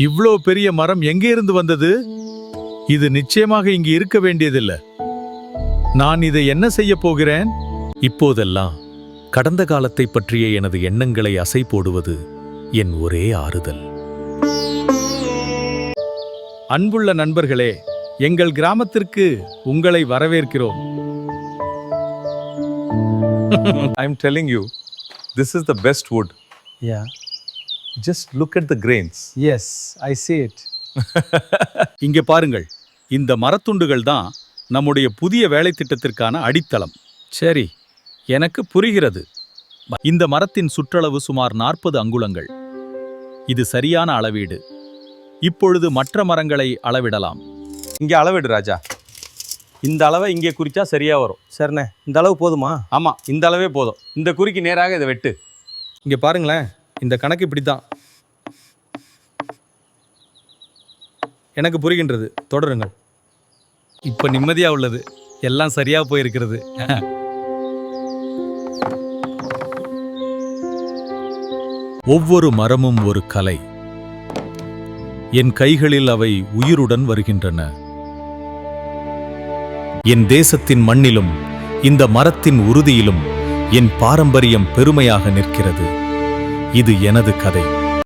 இவ்ளோ பெரிய மரம் எங்கே இருந்து வந்தது? இது நிச்சயமாக இங்கு இருக்க வேண்டியதில்லை. நான் இதை என்ன செய்ய போகிறேன்? இப்போதெல்லாம் கடந்த காலத்தை பற்றிய எனது எண்ணங்களை அசை போடுவது என் ஒரே ஆறுதல். அன்புள்ள நண்பர்களே, எங்கள் கிராமத்திற்கு உங்களை வரவேற்கிறோம். I'm telling you, this is the best wood. Yeah. Just look at the grains. Yes, I see it. இங்கே பாருங்கள், இந்த மரத்துண்டுகள் தான் நம்முடைய புதிய வேலை திட்டத்திற்கான அடித்தளம். சரி, எனக்கு புரிகிறது. இந்த மரத்தின் சுற்றளவு சுமார் 40 அங்குலங்கள். இது சரியான அளவீடு. இப்பொழுது மற்ற மரங்களை அளவிடலாம். இங்கே அளவிடு ராஜா. இந்த அளவை இங்கே குறிச்சா சரியாக வரும். சரிண்ணே, இந்த அளவு போதுமா? ஆமாம், இந்த அளவே போதும். இந்த குறிக்கு நேராக இதை வெட்டு. இங்கே பாருங்களேன், இந்த கணக்கு இப்படி தான். எனக்கு புரிகின்றது, தொடருங்கள். இப்ப நிம்மதியா உள்ளது. எல்லாம் சரியா போயிருக்கிறது. ஒவ்வொரு மரமும் ஒரு கலை. என் கைகளில் அவை உயிருடன் வருகின்றன. என் தேசத்தின் மண்ணிலும் இந்த மரத்தின் உறுதியிலும் என் பாரம்பரியம் பெருமையாக நிற்கிறது. இது எனது கதை.